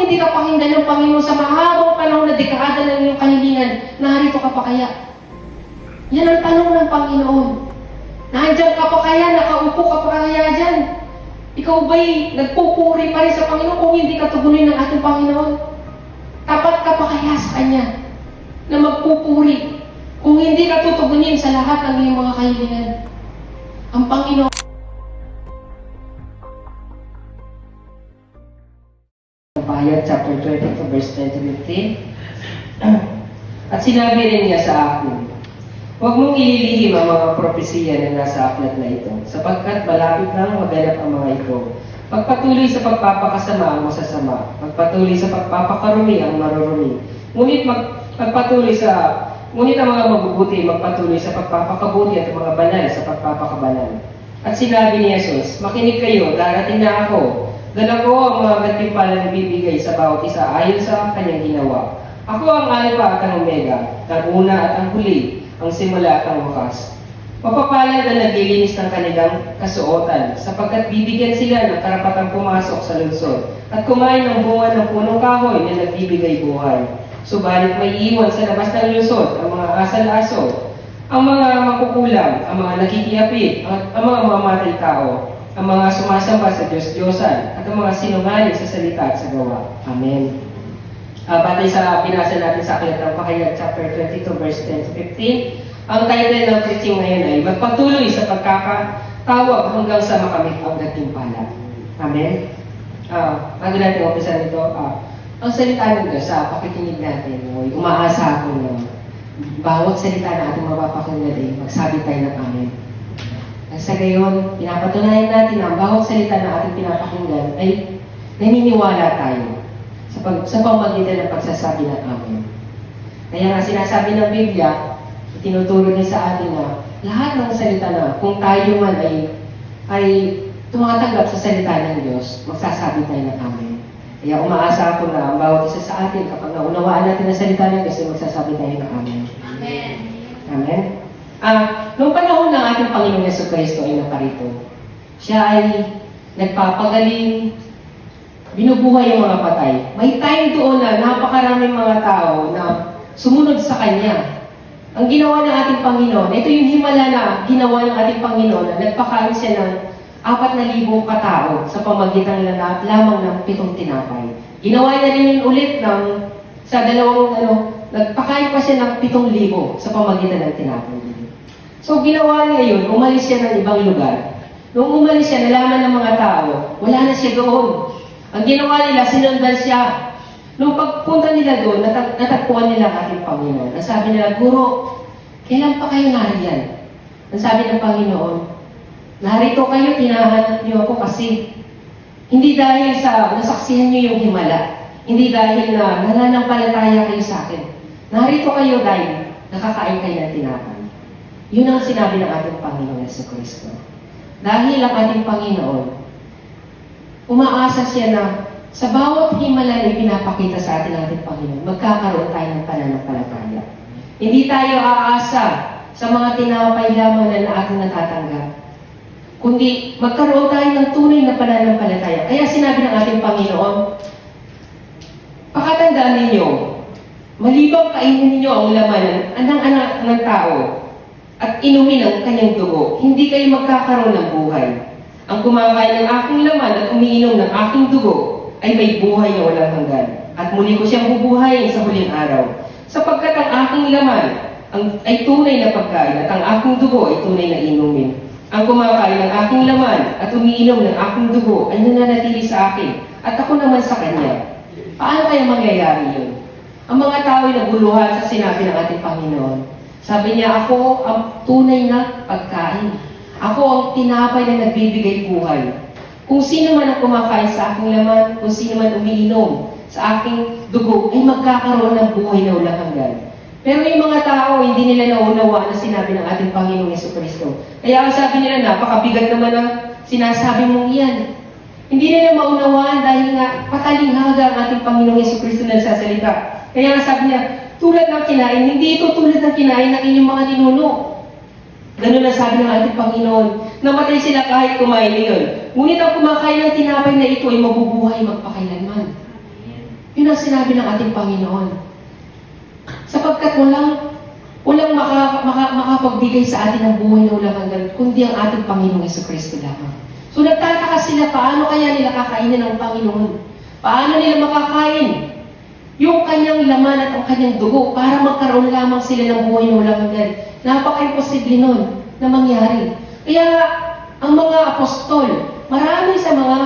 hindi ka pakinggan ng Panginoon sa mahabang panahon na dekada ng iyong kahilingan, narito ka pa kaya? Yan ang tanong ng Panginoon. Nandiyan ka pa kaya? Nakaupo ka pa kaya dyan? Ikaw ba'y nagpupuri pa rin sa Panginoon kung hindi ka tugunin ng ating Panginoon? Tapat ka pa kaya sa Kanya na magpupuri kung hindi ka tutugunin sa lahat ng iyong mga kahilingan? Ang Panginoon. Pahayag chapter 22 verse 10 to 15. At sinabi rin niya sa akin, huwag mong ililihim ang mga propesiya na nasa aklat na ito, sapagkat malapit nang maganap ang mga ito. Pagpatuloy sa pagpapakasama ang masasama, pagpatuloy sa pagpapakarumi ang marurumi. Ngunit ang mga mabubuti magpatuloy sa pagpapakabuti at mga banal sa pagpapakabanal. At sinabi ni Jesus, makinig kayo, darating na ako. Dala ko ang mga gantimpala na bibigay sa bawat isa ayon sa kanyang ginawa. Ako ang Alpha at ang Omega, ang una at ang huli, ang simula at ang wakas. Mapapalad ang naglilinis ng kanilang kasuotan, sapagkat bibigyan sila ng karapatang pumasok sa lungsod at kumain ng bunga ng punong kahoy na nagbibigay buhay. Subalit may iwan sa labas ng lungsod ang mga asal-aso, ang mga makukulam, ang mga nakikiapid, ang mga mamatay tao, ang mga sumasamba sa Diyos-Diyosan, at ang mga sinungaling sa salita at sa gawa. Amen. Batay sa binasa natin sa aklat ng Pahayag, chapter 22, verse 10 to 15, ang title ng preaching ngayon ay magpatuloy sa pagkakatawag hanggang sa makamit ang gantimpala. Amen. Bago natin umpisa nito, ang salita ng Diyos sa pakikinig natin, umaasa ako na bawat salita na ating mapapakinggan ay magsabi tayo ng amen. At sa gayon, pinapatunayan natin na ang bawat salita na ating pinapakinggan ay naniniwala tayo sa pamamagitan ng pagsasabi ng amen. Kaya nga sinasabi ng Biblia, itinuturo niya sa atin na lahat ng salita na kung tayo man ay tumatanggap sa salita ng Diyos, magsasabi tayo ng amen. Kaya umaasa ako na ang bawat isa sa atin, kapag naunawaan natin ang salita ng Diyos, magsasabi tayo ng amen. Amen. Amen. Noong panahon ng ating Panginoong Jesucristo ay naparito, siya ay nagpapagaling, binubuhay yung mga patay. May time doon na napakaraming mga tao na sumunod sa Kanya. Ang ginawa ng ating Panginoon, ito yung himala na ginawa ng ating Panginoon na nagpakain siya ng 4,000 katao sa pamagitan lamang ng 7 tinapay. Ginawa niya rin yun ulit nagpakain pa siya ng 7,000 sa pamagitan ng tinapay. So ginawa niya yun, umalis siya ng ibang lugar. Nung umalis siya, nalaman ng mga tao, wala na siya doon. Ang ginawa nila, sinundan siya. Nung pagpunta nila doon, natagpuan nila ang ating Panginoon. Ang sabi nila, Guro, kailan pa kayo nariyan? Ang sabi ng Panginoon, narito kayo, tinahanap niyo ako kasi hindi dahil sa nasaksihan niyo yung himala, hindi dahil na nananampalataya kayo sa akin. Narito kayo dahil nakakain kayo ng tinapay. Yun ang sinabi ng ating Panginoon Jesucristo. Dahil ang ating Panginoon, umaasa siya na sa bawat himala na pinapakita sa atin ng ating Panginoon, magkakaroon tayo ng pananampalataya. Hindi tayo aasa sa mga tinapay lamang na ating natatanggap, kundi magkaroon tayo ng tunay na pananampalataya. Kaya sinabi ng ating Panginoon, pakatandaan ninyo, malibang kainin ninyo ang laman ng anak ng tao at inumin ang kanyang dugo, hindi kayo magkakaroon ng buhay. Ang kumakain ng aking laman at umiinom ng aking dugo ay may buhay na walang hanggan. At muli ko siyang bubuhayin sa huling araw. Sapagkat ang aking laman ay tunay na pagkain at ang aking dugo ay tunay na inumin. Ang kumakain ng aking laman at umiinom ng aking dugo ay nananatili sa akin at ako naman sa kanya. Paano kaya mangyayari yun? Ang mga tao ay naguluhan sa sinabi ng ating Panginoon. Sabi niya, ako ang tunay na pagkain. Ako ang tinapay na nagbibigay buhay. Kung sino man ang kumakain sa aking laman, kung sino man umiinom sa aking dugo, ay magkakaroon ng buhay na walang hanggan. Pero yung mga tao, hindi nila naunawa na sinabi ng ating Panginoong Jesucristo. Kaya ang sabi nila, napakabigat naman ang sinasabi mong iyan. Hindi nila maunawaan dahil nga patalinghaga ang ating Panginoong Jesucristo na nagsasalita. Kaya ang sabi niya, tulad ng kinain, hindi ito tulad ng kinain ng inyong mga ninuno. Ganun ang sabi ng ating Panginoon. Namatay sila kahit kumain ngayon. Ngunit ang kumakain ng tinapay na ito ay mabubuhay magpakailanman. Yun ang sinabi ng ating Panginoon. Sapagkat walang makapagbigay sa atin ng buhay na walang hanggan, kundi ang ating Panginoong Jesucristo lamang. So nagtataka sila, paano kaya nila kakainin ng Panginoon? Paano nila makakain yung kanyang laman at ang kanyang dugo para magkaroon lamang sila ng buhay na walang hanggan? Napaka-imposible nun na mangyari. Kaya ang mga apostol, marami sa mga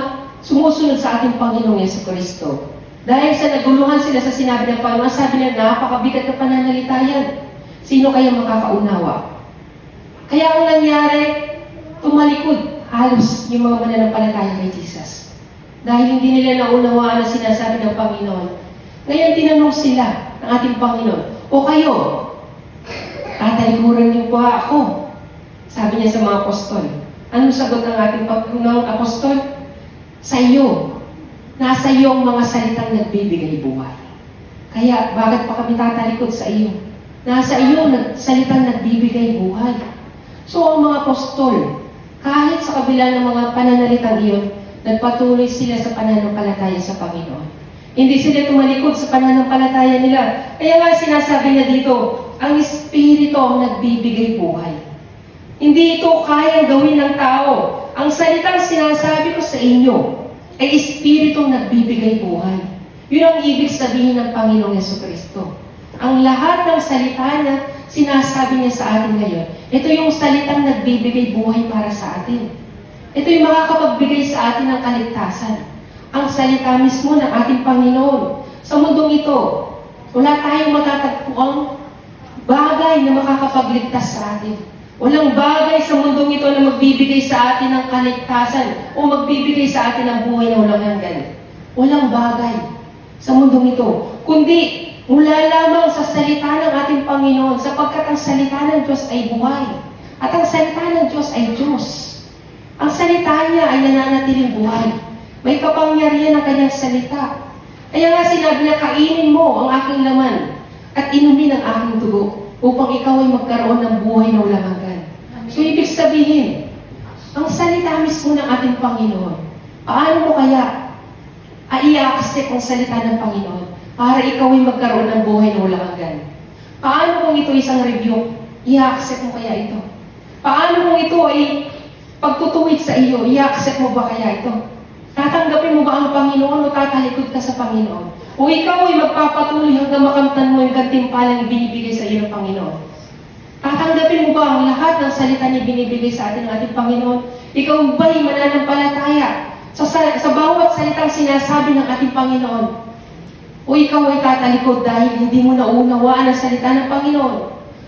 sumusunod sa ating Panginoong Jesucristo. Dahil sa naguluhan sila sa sinabi ng Panginoon, sabi nila, napakabigat na pananalita yan. Sino kaya makakaunawa? Kaya ang nangyari, tumalikod halos yung mga mananampalataya kay Jesus. Dahil hindi nila naunawaan ang sinasabi ng Panginoon. Ngayon, tinanong sila ng ating Panginoon, o kayo, tatalikuran niyo pa ako. Sabi niya sa mga apostol. Anong sagot ng ating apostol? Sa iyo. Nasa iyo ang mga salitang nagbibigay buhay. Kaya, bakit pa kami tatalikod sa iyo? Nasa iyo ang salitang nagbibigay buhay. So, ang mga apostol, kahit sa kabila ng mga pananalitang iyon, nagpatuloy sila sa pananampalataya sa Panginoon. Hindi sila tumalikod sa pananampalataya nila. Kaya nga sinasabi niya dito, ang Espiritu ang nagbibigay buhay. Hindi ito kayang gawin ng tao. Ang salitang sinasabi ko sa inyo ay Espiritong nagbibigay buhay. Yun ang ibig sabihin ng Panginoong Jesucristo. Ang lahat ng salita na sinasabi niya sa atin ngayon, ito yung salitang nagbibigay buhay para sa atin. Ito yung makakapagbigay sa atin ng kaligtasan. Ang salita mismo ng ating Panginoon. Sa mundong ito, wala tayong matatagpuang bagay na makakapagligtas sa atin. Walang bagay sa mundong ito na magbibigay sa atin ng kaligtasan o magbibigay sa atin ng buhay na walang hanggan. Walang bagay sa mundong ito, kundi mula lamang sa salita ng ating Panginoon, sapagkat ang salita ng Diyos ay buhay. At ang salita ng Diyos ay Diyos. Ang salita niya ay nananatiling buhay. May kapangyarihan ang kanyang salita. Kaya nga sinabi niya, kainin mo ang aking laman at inumin ang aking dugo upang ikaw ay magkaroon ng buhay na walang hanggan. So, ibig sabihin, ang salita mismo ng ating Panginoon, paano mo kaya i-accept ang salita ng Panginoon para ikaw ay magkaroon ng buhay na walang hanggan? Paano kung ito isang review? I-accept mo kaya ito? Paano kung ito ay pagtutuwid sa iyo? I-accept mo ba kaya ito? Tatanggapin mo ba ang Panginoon o tatalikod ka sa Panginoon? O ikaw ay magpapatuloy hanggang makamtan mo yung gantimpalang ibinibigay sa iyo ng Panginoon? Tatanggapin mo ba ang lahat ng salita niya binibigay sa atin ng ating Panginoon? Ikaw ba'y mananampalataya sa bawat salitang sinasabi ng ating Panginoon? O ikaw ay tatalikod dahil hindi mo naunawaan ang salita ng Panginoon?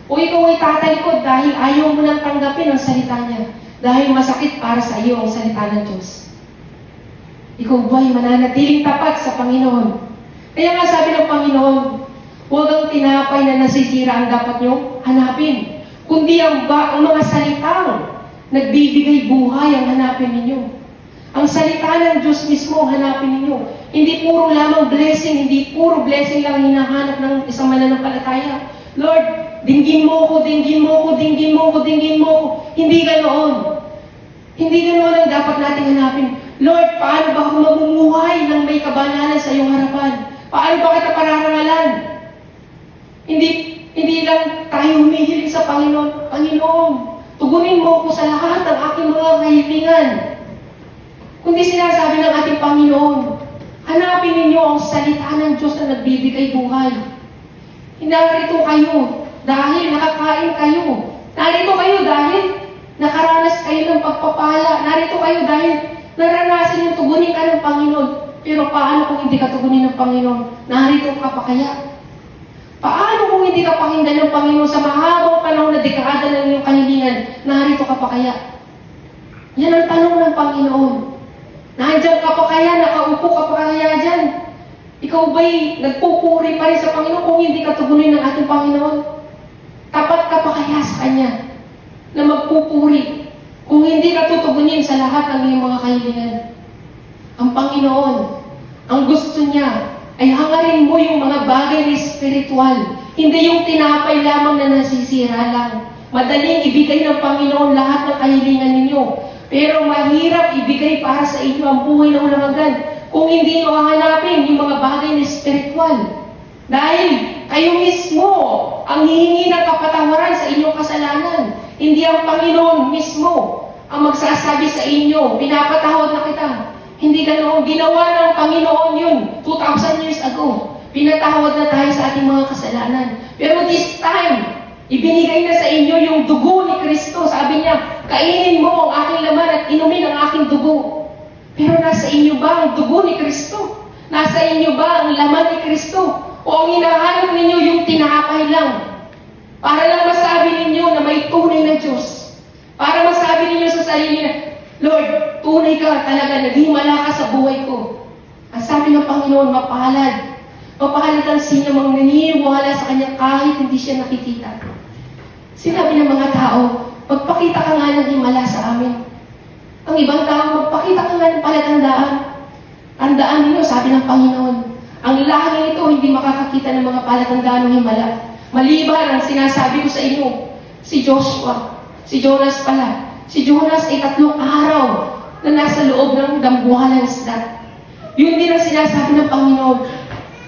O ikaw ay tatalikod dahil ayaw mo nang tanggapin ang salita niya? Dahil masakit para sa iyo ang salita ng Diyos? Ikaw ba'y mananatiling tapat sa Panginoon? Kaya nga sabi ng Panginoon, huwag ang tinapay na nasisira ang dapat niyong hanapin, kundi ang mga salitang nagbibigay buhay ang hanapin ninyo. Ang salita ng Diyos mismo ang hanapin ninyo. Hindi puro lamang blessing, hindi puro blessing lang hinahanap ng isang mananampalataya. Lord, dinggin mo ko, dinggin mo ko, dinggin mo ko, dinggin mo ko. Hindi ganoon. Hindi ganoon ang dapat nating hanapin. Lord, paano ba ako mamumuhay ng may kabanalan sa iyong harapan? Paano ba kita pararangalan? Hindi lang tayo humihiling sa Panginoon. Panginoon, tugunin mo ako sa lahat ng aking mga kahilingan. Kundi sinasabi ng ating Panginoon, hanapin ninyo ang salita ng Diyos na nagbibigay buhay. Narito kayo dahil nakakain kayo. Narito kayo dahil nakaranas kayo ng pagpapala. Narito kayo dahil naranasan yung tugunin ka ng Panginoon. Pero paano kung hindi ka tugunin ng Panginoon? Narito ka pa kaya? Paano kung hindi ka pakinggan ng Panginoon sa mahabang panahon na dekada ng iyong kahilingan? Narito ka pa kaya? Yan ang tanong ng Panginoon. Nandiyan ka pa kaya? Nakaupo ka pa kaya dyan? Ikaw ba'y nagpupuri pa rin sa Panginoon kung hindi ka tugunin ng ating Panginoon? Tapat ka pa kaya sa Kanya na magpupuri kung hindi ka tutugunin sa lahat ng iyong mga kahilingan? Ang Panginoon, ang gusto niya ay hangarin mo yung mga bagay na espiritual. Hindi yung tinapay lamang na nasisira lang. Madaling ibigay ng Panginoon lahat ng kahilingan ninyo. Pero mahirap ibigay para sa inyo ang buhay na walang hanggan kung hindi nyo hahanapin yung mga bagay na espiritual. espiritual. Dahil kayo mismo ang hihingi ng kapatawaran sa inyong kasalanan. Hindi ang Panginoon mismo ang magsasabi sa inyo, pinapatawad na kita. Hindi ganoon. Ginawa ng Panginoon yun 2,000 years ago. Pinatawad na tayo sa ating mga kasalanan. Pero this time, ibinigay na sa inyo yung dugo ni Kristo. Sabi niya, kainin mo ang aking laman at inumin ang aking dugo. Pero nasa inyo ba ang dugo ni Kristo? Nasa inyo ba ang laman ni Kristo? O ang hinahanap ninyo yung tinapay lang? Para lang masabi ninyo na may tunay na Diyos. Para masabi ninyo sa sarili na, Lord, tunay ka talaga, naghimala ka sa buhay ko. Ang sabi ng Panginoon, mapalad. Mapalad ang sino mang naniniwala sa Kanya kahit hindi siya nakikita. Sinabi ng mga tao, magpakita ka nga ng himala sa amin. Ang ibang tao, magpakita ka nga ng palatandaan. Tandaan niyo, sabi ng Panginoon, ang lahing ito hindi makakakita ng mga palatandaan ng himala. Maliban ang sinasabi ko sa inyo, si Joshua, si Jonas pala. Si Jonas ay 3 araw na nasa loob ng dambuhalang isda. Yun din ang sinasabi ng Panginoon.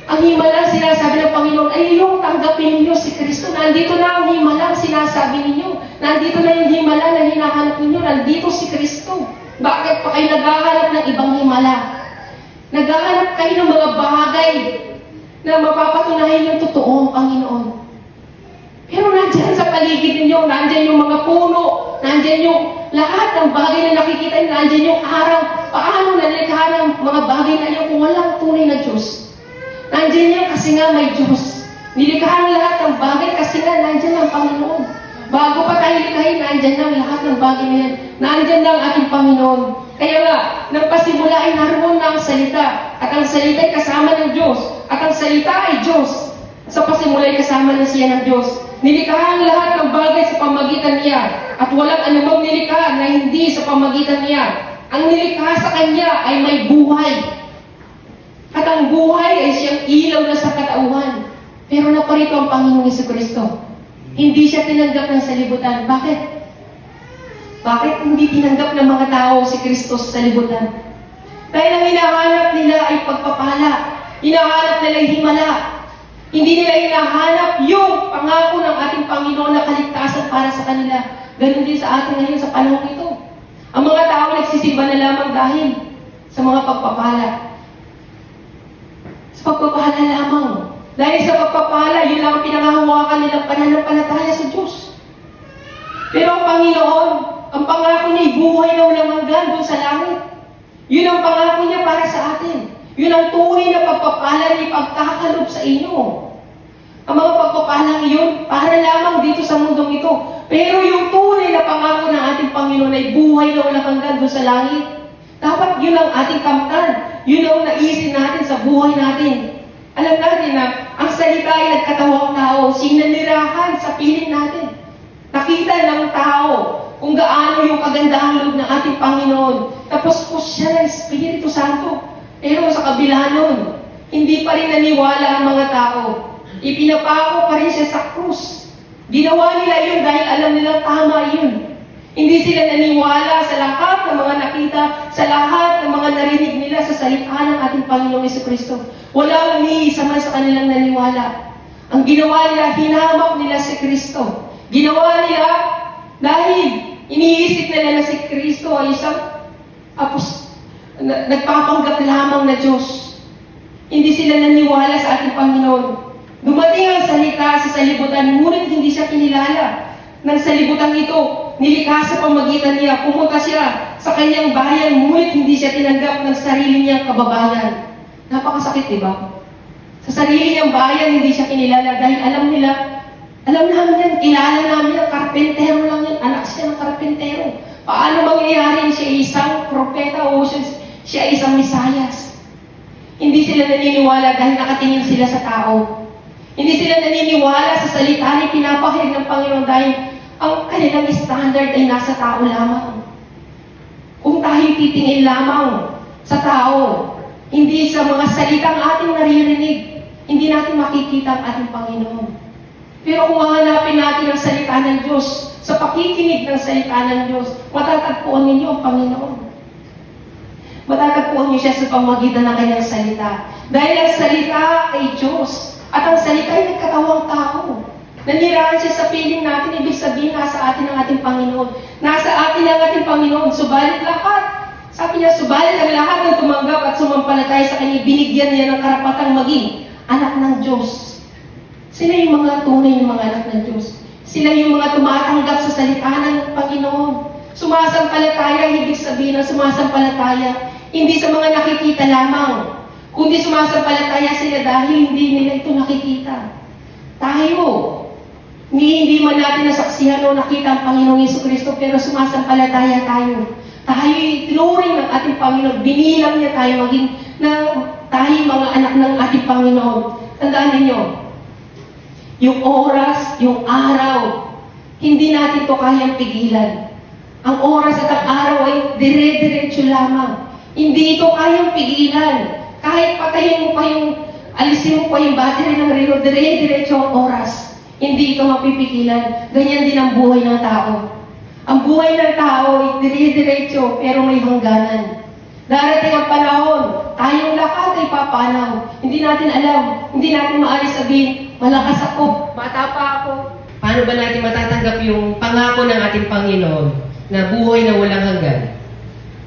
Ang himala sinasabi ng Panginoon ay yung tanggapin ninyo si Kristo. Nandito na ang himala sinasabi ninyo. Nandito na yung himala na hinahanap ninyo. Nandito si Kristo. Bakit pa kayo naghahanap ng ibang himala? Naghahanap kayo ng mga bagay na mapapatunayan yung totoo ang Panginoon. Pero nandyan sa paligid ninyo, nandyan yung mga puno, nandyan yung lahat ng bagay na nakikita nyo, nandyan yung araw. Paano nalikha ng mga bagay na yun kung walang tunay na Diyos? Nandiyan yan kasi nga may Diyos. Nilikhahan lahat ng bagay kasi nga nandiyan ang Panginoon. Bago pa tayo likhain, nandiyan lang lahat ng bagay na yan. Nandiyan lang ating Panginoon. Kaya nga, nang pasimula ay naroon na ang salita. At ang salita ay kasama ng Diyos. At ang salita ay Diyos. Sa pasimula ay kasama na siya ng Diyos. Nilikhahan lahat ng bagay sa pamagitan niya. At walang anumang nilikha na hindi sa pamagitan niya. Ang nilikha sa Kanya ay may buhay. At ang buhay ay siyang ilaw na sa katauhan. Pero naparito ang Panginoong Jesucristo. Hindi siya tinanggap ng salibutan. Bakit? Bakit hindi tinanggap ng mga tao si Kristo sa salibutan? Dahil ang hinahanap nila ay pagpapala. Hinahanap nila ay himala. Hindi nila hinahanap yung pangako ng ating Panginoon na kaligtasan para sa kanila. Ganun din sa atin ngayon sa panahon ito. Ang mga tao nagsisimba na lamang dahil sa mga pagpapala. Sa pagpapala lamang. Dahil sa pagpapala, yun lang ang pinangahawakan nilang pananampalataya sa Diyos. Pero ang Panginoon, ang pangako niya, buhay na walang hanggan doon sa langit. Yun ang pangako niya para sa atin. Yun ang tunay na pagpapala niya pagkakalob sa inyo. Ang mga pagpapalang iyon, para lamang dito sa mundong ito. Pero yung tunay na pangako ng ating Panginoon ay buhay na walang hanggan doon sa langit. Dapat yun ang ating kamtan. Yun ang naisin natin sa buhay natin. Alam natin na ang salita ay nagkatawang tao, sinanirahan sa piling natin. Nakita ng tao kung gaano yung kagandahang loob ng ating Panginoon. Tapos po siya ng Espiritu Santo. Pero sa kabila nun, hindi pa rin naniwala ang mga tao. Ipinapako pa rin siya sa krus. Ginawa nila yun dahil alam nilang tama yun. Hindi sila naniwala sa lahat ng mga nakita, sa lahat ng mga narinig nila sa salita ng ating Panginoong Jesucristo. Walang ni isa man sa kanilang naniwala. Ang ginawa nila, hinamak nila si Kristo. Ginawa nila dahil iniisip nila na si Kristo ay isang nagpapanggap lamang na Diyos. Hindi sila naniwala sa ating Panginoon. Dumating ang salita sa salibutan, ngunit hindi siya kinilala. Ng salibutan ito, nilikha sa pamagitan niya, pumunta siya sa kanyang bayan, ngunit hindi siya tinanggap ng sarili niyang kababayan. Napakasakit, di ba? Sa sarili niyang bayan, hindi siya kinilala dahil alam namin yan, kilala namin yan, karpentero lang yan, anak siya ng karpentero. Paano mangyayari siya isang propeta o siya isang misayas? Hindi sila naniniwala dahil nakatingin sila sa tao. Hindi sila naniniwala sa salita ni pinapahayag ng Panginoon dahil ang kanilang standard ay nasa tao lamang. Kung tayo titingin lamang sa tao, hindi sa mga salitang ating naririnig, hindi natin makikita ang ating Panginoon. Pero kung hahanapin natin ang salita ng Diyos, sa pakikinig ng salita ng Diyos, matatagpuan ninyo ang Panginoon. Matatagpuan niyo siya sa pamamagitan ng kanyang salita. Dahil ang salita ay Diyos. At ang salita ay nagkatawang tao. Nanirahan siya sa piling natin, ibig sabihin, nasa atin ang ating Panginoon. Nasa atin ang ating Panginoon, subalit lahat. Sabi niya, subalit ang lahat ng tumanggap at sumampalataya sa Kanya, binigyan niya ng karapatang maging anak ng Diyos. Sila yung mga tunay yung mga anak ng Diyos. Sila yung mga tumatanggap sa salita ng Panginoon. Sumasampalataya, ibig sabihin ng sumasampalataya, hindi sa mga nakikita lamang, kundi sumasampalataya sila dahil hindi nila ito nakikita. Tayo, hindi man natin nasaksihan o nakita ang Panginoong Jesucristo, pero sumasampalataya tayo. Tayo'y tinuring ng ating Panginoon, binilang niya tayo maging tayo mga anak ng ating Panginoon. Tandaan ninyo, yung oras, yung araw, hindi natin ito kayang pigilan. Ang oras at ang araw ay dire-diretso lamang. Hindi ito kayang pigilan. Kahit patayin mo pa alisin mo pa yung battery ng relo, dire-diretso ang oras. Hindi ito mapipigilan. Ganyan din ang buhay ng tao. Ang buhay ng tao ay dire-diretso pero may hangganan. Darating ang panahon, tayong lahat ay papanaw. Hindi natin alam, hindi natin maalis sabihin, malakas ako, bata pa ako. Paano ba natin matatanggap yung pangako ng ating Panginoon na buhay na walang hanggan?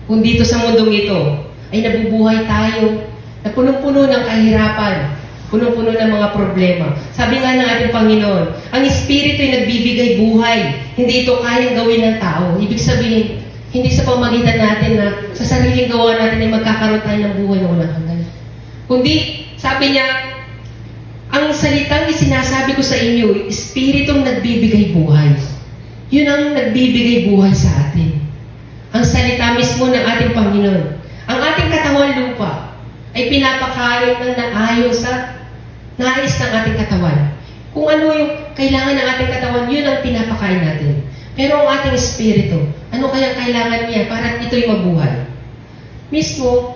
Kung dito sa mundong ito ay nabubuhay tayo na punong-puno ng kahirapan, punong-puno ng mga problema. Sabi nga ng ating Panginoon, ang Espiritu ay nagbibigay buhay. Hindi ito kayang gawin ng tao. Ibig sabihin, hindi sa pamagitan natin na sa sariling gawa natin ay magkakaroon tayo ng buhay na walang hanggan. Kundi, sabi niya, ang salitang sinasabi ko sa inyo, Espiritong nagbibigay buhay. Yun ang nagbibigay buhay sa atin. Ang salita mismo ng ating Panginoon. Ang ating katawan lupa ay pinapakain ng naayon sa nais ng ating katawan. Kung ano yung kailangan ng ating katawan, yun ang pinapakain natin. Pero ang ating espiritu, ano kaya kailangan niya para ito'y mabuhay? Mismo,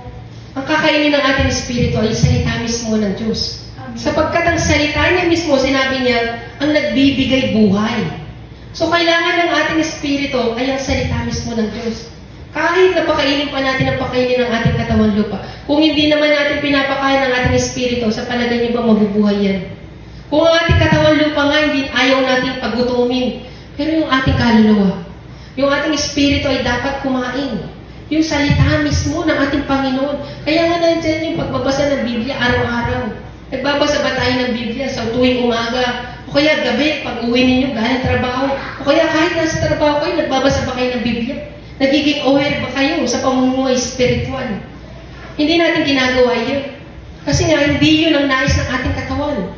ang kakainin ng ating espiritu ay salita mismo ng Diyos. Sapagkat ang salita niya mismo, sinabi niya, ang nagbibigay buhay. So kailangan ng ating espiritu ay ang salita mismo ng Diyos. Kahit napakainin pa natin ang pakainin ng ating katawan lupa, kung hindi naman natin pinapakain ng ating espiritu, sa palagay niyo ba mabubuhay yan? Kung ang ating katawan lupa nga, hindi ayaw natin pagutumin. Pero yung ating kaluluwa, yung ating espiritu ay dapat kumain. Yung salita mismo ng ating Panginoon. Kaya nga nandiyan yung pagbabasa ng Biblia araw-araw. Nagbabasa ba tayo ng Biblia sa tuwing umaga? O kaya gabi, pag uwi ninyo galing trabaho? O kaya kahit nasa trabaho kayo, nagbabasa ba kayo ng Biblia? Nagiging aware ba kayo sa pamumuhay spiritual? Hindi natin ginagawa yun. Kasi nga, hindi yun ang nais ng ating katawan.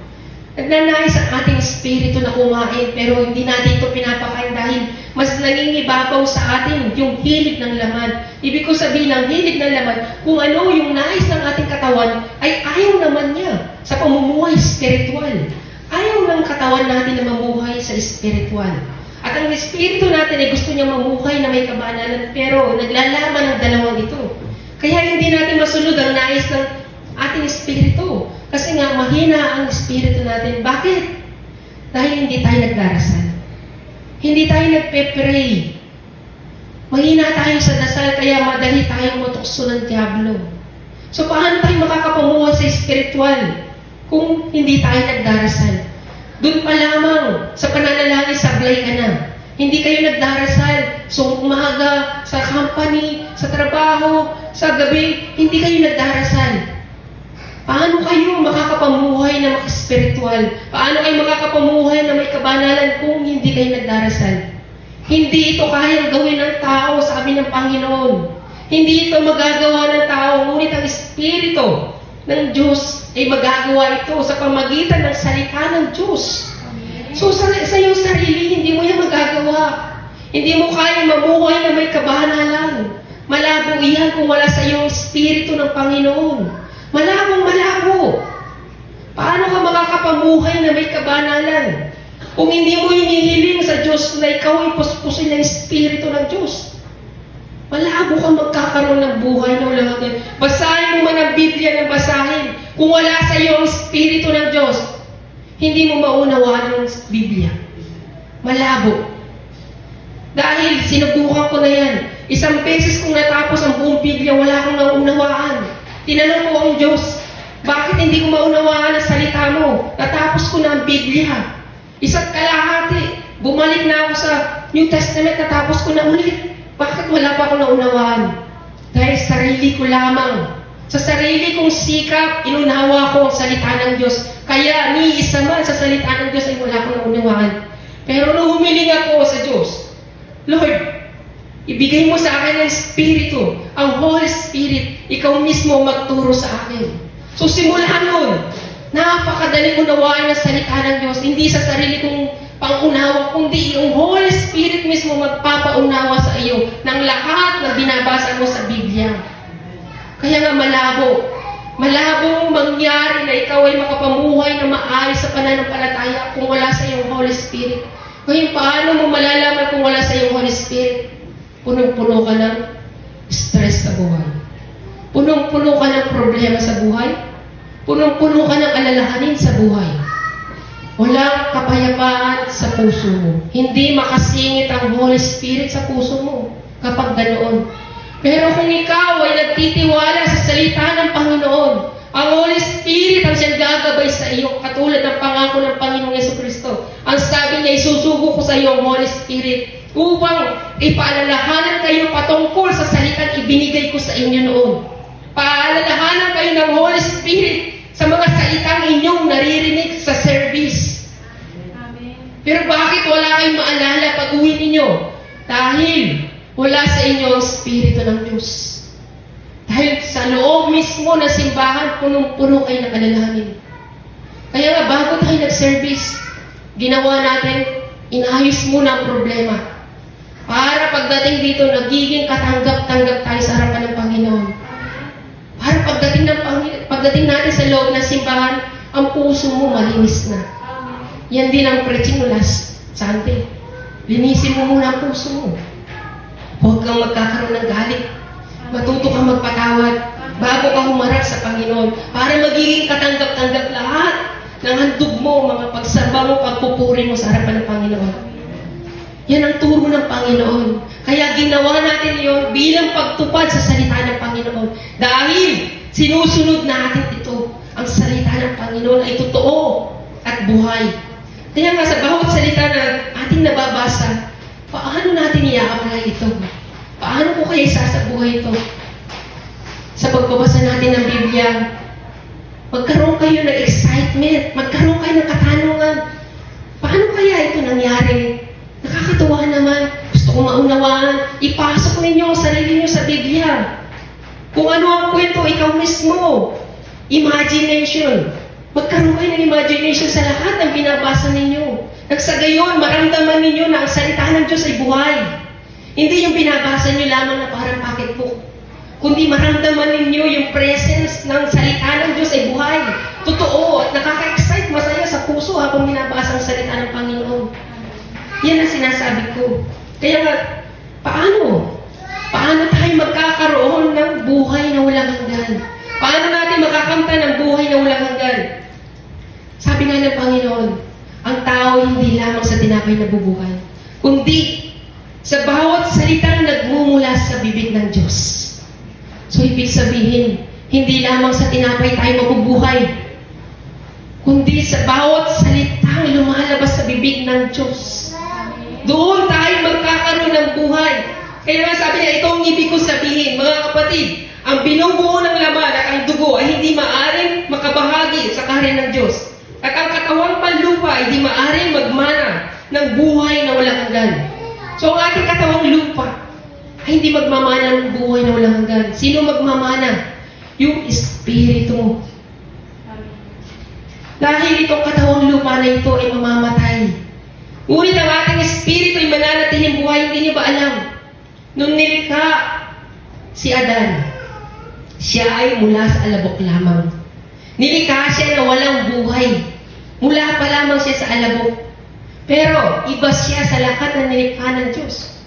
Nagnanais ang ating espiritu na kumain, pero hindi natin ito pinapakain dahil mas nangingibabaw sa atin yung hilig ng laman. Ibig ko sabihin ng hilig ng laman, kung ano yung nais ng ating katawan, ay ayaw naman niya sa pamumuhay spiritual. Ayaw ng katawan natin na mamuhay sa spiritual. At ang espiritu natin ay gusto niya mamuhay na may kabanalan, pero naglalaman ng dalawang ito. Kaya hindi natin masunod ang nais ng ating espiritu. Kasi nga, mahina ang espiritu natin. Bakit? Dahil hindi tayo nagdarasal. Hindi tayo nagpe-pray. Mahina tayo sa dasal, kaya madali tayong matukso ng diablo. So, paano tayo makakapamuha sa espiritual kung hindi tayo nagdarasal? Doon pa lamang, sa pananalangin, sablay ka na. Hindi kayo nagdarasal. So, umaga, sa company, sa trabaho, sa gabi, hindi kayo nagdarasal. Paano kayo makakapamuhay na makaspiritual? Paano kayo makakapamuhay na may kabanalan kung hindi kayo nagdarasal? Hindi ito kayang gawin ng tao, sabi ng Panginoon. Hindi ito magagawa ng tao, ngunit ang Espiritu ng Diyos ay magagawa ito sa pamagitan ng salita ng Diyos. So sa iyong sarili, hindi mo yan magagawa. Hindi mo kayang mamuhay na may kabanalan. Malabo iyan kung wala sa iyong Espiritu ng Panginoon. Malabong-malabo. Paano ka makakapamuhay na may kabanalan? Kung hindi mo hinihiling sa Diyos na ikaw ay puspusin ng Espiritu ng Diyos. Malabo ka magkakaroon ng buhay na walang hanggan. Basahin mo man ang Biblia ng basahin. Kung wala sa iyo ang Espiritu ng Diyos, hindi mo maunawaan ang Biblia. Malabo. Dahil sinubukan ko na yan. Isang beses kong natapos ang buong Biblia, wala akong naunawaan. Tinanong ko ang Diyos, bakit hindi ko maunawaan ang salita mo? Natapos ko na ang Biblia. Isa't kalahati, bumalik na ako sa New Testament, natapos ko na ulit. Bakit wala pa akong naunawaan? Dahil sarili ko lamang. Sa sarili kong sikap, inunawa ko ang salita ng Diyos. Kaya ni isa man sa salita ng Diyos ay wala akong naunawaan. Pero nung humiling ako sa Diyos, Lord, ibigay mo sa akin ang Espiritu, ang Holy Spirit, ikaw mismo magturo sa akin. So simula nun, napakadali unawain ang salita ng Diyos, hindi sa sarili kong pangunawa, kundi yung Holy Spirit mismo magpapaunawa sa iyo ng lahat na binabasa mo sa Biblia. Kaya nga malabong mangyari na ikaw ay makapamuhay na maayos sa pananampalataya kung wala sa iyong Holy Spirit. Ngayon, paano mo malalaman kung wala sa iyong Holy Spirit? Punong-puno ka ng stress sa buhay. Punong-puno ka ng problema sa buhay. Punong-puno ka ng alalahanin sa buhay. Walang kapayapaan sa puso mo. Hindi makasingit ang Holy Spirit sa puso mo kapag ganoon. Pero kung ikaw ay nagtitiwala sa salita ng Panginoon, ang Holy Spirit ang siyang gagabay sa iyo, katulad ng pangako ng Panginoong Jesucristo. Ang sabi niya, isusugo ko sa iyo ang Holy Spirit upang ipaalalahanan kayo patungkol sa salitang ibinigay ko sa inyo noon. Paalalahanan kayo ng Holy Spirit sa mga salitang inyong naririnig sa service. Amen. Pero bakit wala kayong maalala pag uwi ninyo? Dahil wala sa inyo ang Espiritu ng Diyos. Dahil sa loob mismo ng simbahan, punong-puno kayo ng alalahanin. Kaya nga, bago tayo nag-service, ginawa natin, inayos muna ang problema. Para pagdating dito, nagiging katanggap-tanggap tayo sa harapan ng Panginoon. Para pagdating natin sa loob ng simbahan, ang puso mo malinis na. Yan din ang preaching mo last Sunday. Linisin mo muna ang puso mo. Huwag kang magkakaroon ng galit. Matuto kang magpatawad bago ka humarap sa Panginoon para magiging katanggap-tanggap lahat ng handog mo, mga pagsamba mo, pagpupuri mo sa harapan ng Panginoon. Yan ang turo ng Panginoon. Kaya ginawa natin yon bilang pagtupad sa salita ng Panginoon. Dahil sinusunod natin ito. Ang salita ng Panginoon ay totoo at buhay. Kaya nga sa bawat salita na ating nababasa, paano natin i-apply ito? Paano ko kaya isasabuhay ito? Sa pagbabasa natin ng Biblia, magkaroon kayo ng excitement, magkaroon kayo ng katanungan. Paano kaya ito nangyari? Nakakatuwa naman. Gusto ko maunawaan. Ipasok ninyo ang sarili niyo sa Biblia. Kung ano ang kwento, ikaw mismo. Imagination. Magkaroon kayo ng imagination sa lahat ng binabasa ninyo. Nagsagayon, maramdaman ninyo na ang salita ng Diyos ay buhay. Hindi yung binabasa nyo lamang na parang pocketbook. Kundi maramdaman ninyo yung presence ng salita ng Diyos ay buhay. Totoo at nakaka-excite, masaya sa puso habang binabasa ang salita ng Panginoon. Yan ang sinasabi ko. Kaya nga, paano? Paano tayo magkakaroon ng buhay na walang hanggan? Paano natin makakamta ng buhay na walang hanggan? Sabi nga ng Panginoon, ang tao hindi lamang sa tinapay na bubuhay, kundi sa bawat salitang nagmumula sa bibig ng Diyos. So, ibig sabihin, hindi lamang sa tinapay tayo mabubuhay, kundi sa bawat salitang lumalabas sa bibig ng Diyos. Doon tayo magkakaroon ng buhay. Kaya nga sabi niya, ito ang ibig ko sabihin, mga kapatid, ang binubuo ng laman at ang dugo ay hindi maaring makabahagi sa kaharian ng Diyos. At ang katawang panlupa ay hindi maaring magmana ng buhay na walang hanggan. So ang ating katawang lupa ay hindi magmamana ng buhay na walang hanggan. Sino magmamana? Yung Espiritu mo. Dahil itong katawang lupa na ito ay mamamatay. Ngunit ang ating Espiritu ay mananatiling buhay. Hindi niyo ba alam? Nung nilikha si Adan, siya ay mula sa alabok lamang. Nilikha siya na walang buhay. Mula pa lamang siya sa alabok. Pero iba siya sa lahat ng nilikha ng Diyos.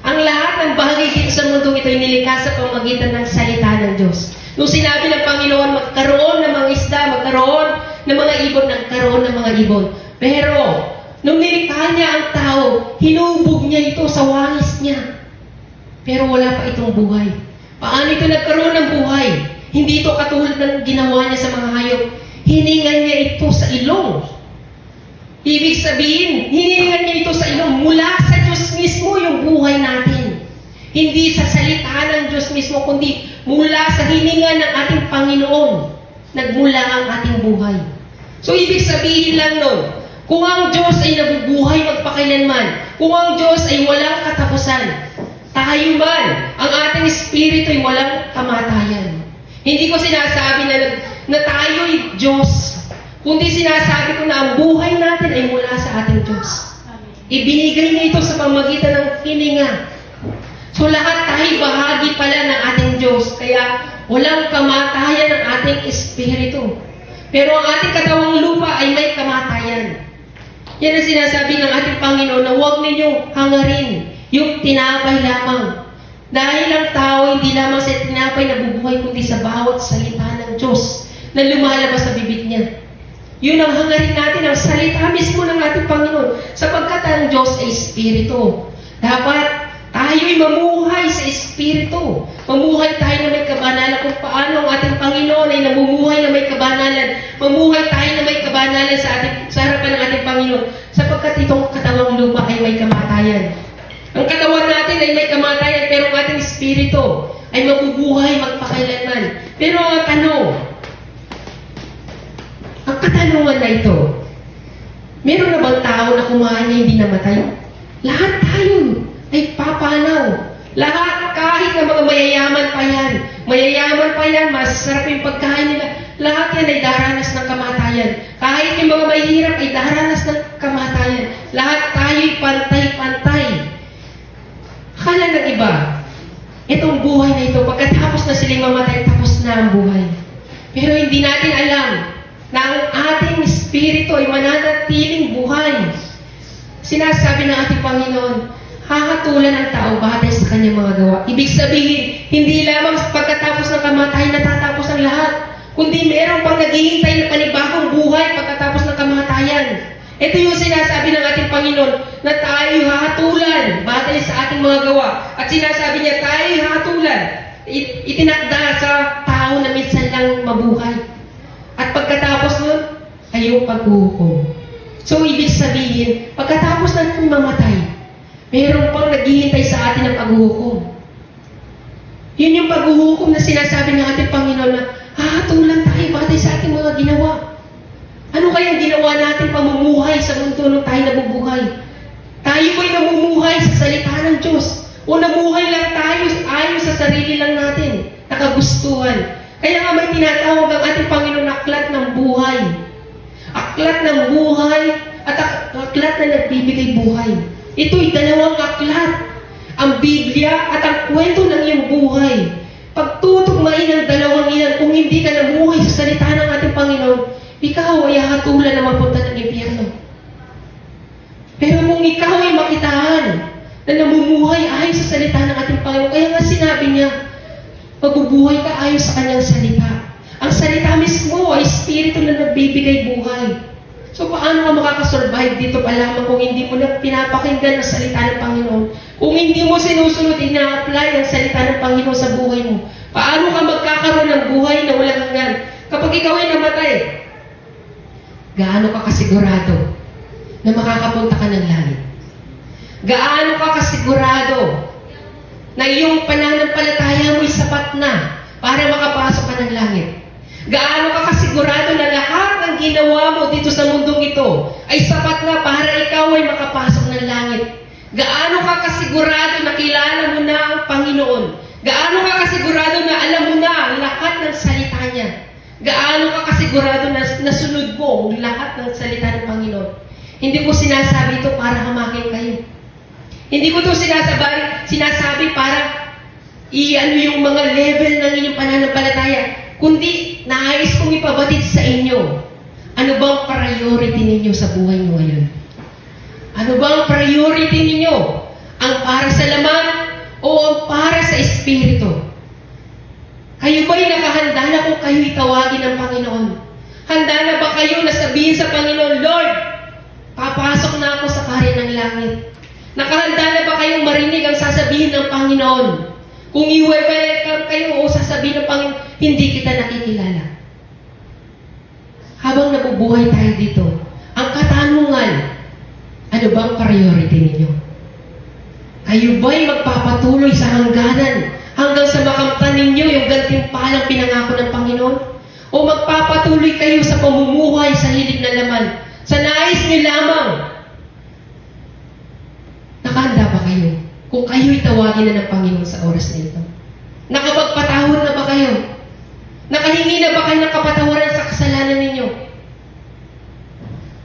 Ang lahat ng bagay dito sa mundong ito ay nilikha sa pamamagitan ng salita ng Diyos. Nung sinabi ng Panginoon, magkaroon ng mga isda, magkaroon ng mga ibon, nagkaroon ng mga ibon. Pero, nung nilikha niya ang tao, hinubog niya ito sa wangis niya. pero wala pa itong buhay. Paano ito nagkaroon ng buhay? Hindi ito katulad ng ginawa niya sa mga hayop. Hiningan niya ito sa ilong. Ibig sabihin, hiningan niya ito sa ilong. Mula sa Diyos mismo yung buhay natin. Hindi sa salita ng Diyos mismo, kundi mula sa hininga ng ating Panginoon, nagmula ang ating buhay. So, ibig sabihin lang nun, kung ang Diyos ay nabubuhay magpakailanman, kung ang Diyos ay walang katapusan, tayo man, ang ating espiritu ay walang kamatayan. Hindi ko sinasabi na tayo'y Diyos, kundi sinasabi ko na ang buhay natin ay mula sa ating Diyos. Ibinigay niya ito sa pamagitan ng hininga. So lahat tayo bahagi pala ng ating Diyos, kaya walang kamatayan ng ating espiritu. Pero ang ating katawang lupa ay may kamatayan. Yan ang sinasabi ng ating Panginoon na huwag ninyong hangarin yung tinapay lamang. Dahil ang tao hindi lamang sa tinapay nabubuhay, kundi sa bawat salita ng Diyos na lumalabas sa bibig niya. Yun ang hangarin natin, ang salita mismo ng ating Panginoon, sapagkat ang Diyos ay espiritu. Dapat tayo'y mamuhay sa espiritu. Mamuhay tayo na may kabanalan. Kung paano ang ating Panginoon ay namumuhay na may kabanalan, mamuhay tayo na may kabanalan sa harapan ng ating Panginoon, sapagkat itong katawang lupa ay may kamatayan. Ang katawan natin ay may kamatayan, pero ang ating espiritu ay mabubuhay magpakailanman. Pero ang katanungan na ito, meron na bang tao na kumain na hindi namatay? Lahat tayo ay papanaw. Lahat, kahit na mga mayayaman pa yan, masarap yung pagkain nila, lahat yan ay daranas ng kamatayan. Kahit yung mga mahihirap ay daranas ng kamatayan. Lahat tayo'y pantay-pantay. Akala ng iba, itong buhay na ito, pagkatapos na silang mamatay, tapos na ang buhay. Pero hindi natin alam na ang ating espiritu ay mananatiling buhay. Sinasabi ng ating Panginoon, hahatulan ang tao batay sa kanyang mga gawa. Ibig sabihin, hindi lamang pagkatapos ng kamatayan natatapos ang lahat, kundi meron pang naghihintay na panibagong buhay pagkatapos ng kamatayan. Ito yung sinasabi ng ating Panginoon, na tayo hahatulan batay sa ating mga gawa. At sinasabi niya, tayo hahatulan. Itinakda sa tao na minsan lang mabuhay. At pagkatapos nun, ay yung paghuhukom. So, ibig sabihin, pagkatapos natin mamatay, mayroon pang naghihintay sa atin ng paghuhukom. Yun yung paghuhukom na sinasabi ng ating Panginoon na hahatulan tayo batay sa ating mga ginawa. Ano kayang ginawa natin pamumuhay sa mundo nung tayo nabubuhay? Tayo ba'y namumuhay sa salita ng Diyos? O namuhay lang tayo ayon sa sarili lang natin, nakagustuhan? Kaya nga may tinatawag ang ating Panginoon na aklat ng buhay. Aklat ng buhay at aklat na nagbibigay buhay. Ito'y dalawang aklat. Ang Biblia at ang kwento ng iyong buhay. Pagtutugmain ang dalawang iyan, kung hindi ka namuhay sa salita ng ating Panginoon, ikaw ay hahatulan na mapunta ng impyerno. Pero kung ikaw ay makitaan na namumuhay ayon sa salita ng ating Panginoon, kaya nga sinabi niya, mabubuhay ka ayon sa kanyang salita. Ang salita mismo ay espiritu na nagbibigay buhay. So, paano ka makakasurvive dito pa lamang kung hindi mo na pinapakinggan ang salita ng Panginoon? Kung hindi mo sinusunod, ina-apply ang salita ng Panginoon sa buhay mo, paano ka magkakaroon ng buhay na walang hanggan? Kapag ikaw ay namatay, gaano ka kasigurado na makakapunta ka ng langit? Gaano ka kasigurado na iyong pananampalataya mo'y sapat na para makapasok ka ng langit? Gaano ka kasigurado na lahat ng ginawa mo dito sa mundong ito ay sapat na para ikaw ay makapasok ng langit? Gaano ka kasigurado na kilala mo na ang Panginoon? Gaano ka kasigurado na alam mo na ang lahat ng salita niya? Gaano ka kasigurado na nasunod mo ang lahat ng salita ng Panginoon? Hindi ko sinasabi ito para hamakin kayo. Hindi ko ito sinasabi para i-ano yung mga level ng inyong pananampalataya, kundi nais kong ipabatid sa inyo, ano bang priority ninyo sa buhay mo ngayon? Ano bang priority ninyo? Ang para sa laman o ang para sa espiritu? Kayo ba'y nakahanda na kung kayo'y tawagin ng Panginoon? Handa na ba kayo na sabihin sa Panginoon, Lord, papasok na ako sa kaharian ng langit? Nakahanda na ba kayong marinig ang sasabihin ng Panginoon? Kung i-welcome kayo o sasabihin ng Panginoon, hindi kita nakikilala. Habang nabubuhay tayo dito, ang katanungan, ano bang priority ninyo? Kayo ba'y magpapatuloy sa hangganan hanggang sa makamtan ninyo yung gantimpalang pinangako ng Panginoon? O magpapatuloy kayo sa pamumuhay sa hilig na laman, sa nais niyo lamang? Nakahanda ba kayo? Kung kayo'y tawagin na ng Panginoon sa oras na ito. Nakapagpatawad na ba kayo? Nakahingi na ba kayo ng kapatawaran sa kasalanan ninyo?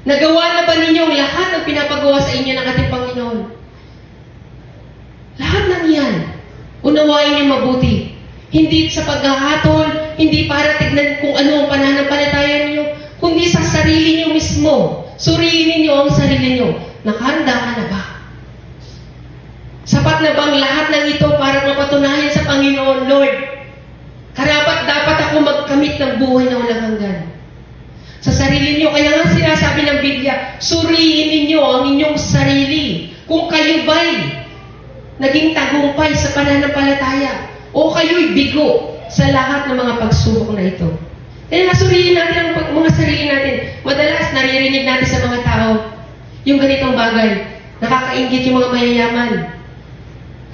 Nagawa na ba ninyo ang lahat ng pinapagawa sa inyo ng ating Panginoon? Lahat ng yan, unawain niyo mabuti. Hindi sa paghahatol, hindi para tignan kung ano ang pananampalataya niyo, kundi sa sarili niyo mismo. Suriin niyo ang sarili niyo. Nakahanda ka na ba? Sapat na bang lahat ng ito para mapatunayan sa Panginoon, Lord? Karapat dapat ako magkamit ng buhay na walang hanggan. Sa sarili niyo, kaya nga sinasabi ng Biblia, suriin ninyo ang inyong sarili. Kung kayo ba'y naging tagumpay sa pananampalataya, o kayo'y bigo sa lahat ng mga pagsubok na ito. Kaya nasuriin natin ang mga sarili natin. Madalas naririnig natin sa mga tao yung ganitong bagay. Nakakaingit yung mga mayayaman.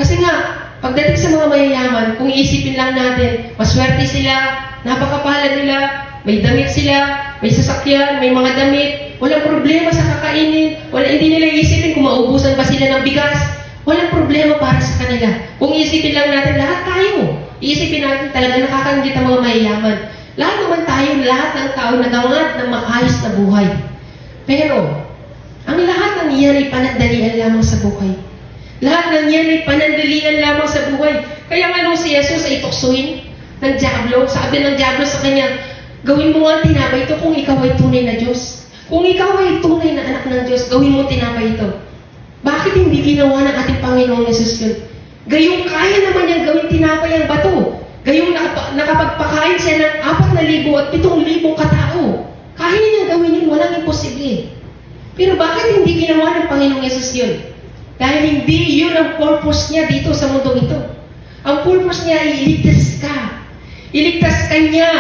Kasi nga, pagdating sa mga mayayaman, kung iisipin lang natin, maswerte sila, napakapalad nila, may damit sila, may sasakyan, may mga damit, walang problema sa kakainin, hindi nila iisipin kung maubusan ba sila ng bigas. Walang problema para sa kanila. Kung iisipin lang natin, lahat tayo. Iisipin natin talaga nakakaingit ang mga mayayaman. Lahat naman tayo, lahat ng tao nagangad ng maayos na buhay. Pero, ang lahat ng iyan ay panandalian lamang sa buhay. Lahat ng iyan ay panandalian lamang sa buhay. Kaya nga nung si Jesus ay tuksuin ng Diablo, sabi ng Diablo sa kanya, gawin mo ang tinapay ito kung ikaw ay tunay na Diyos. Kung ikaw ay tunay na anak ng Diyos, gawin mo tinapay ito. Bakit hindi ginawa ng ating Panginoong Yesus yun? Gayong kaya naman niyang gawin tinapay ang bato. Gayong nakapagpakain siya ng 4,000 at 7,000 katao. Kaya niyang gawin yun, walang imposible. Pero bakit hindi ginawa ng Panginoong Yesus yun? Dahil hindi yun ang purpose niya dito sa mundong ito. Ang purpose niya ay iligtas ka. Iligtas ka niya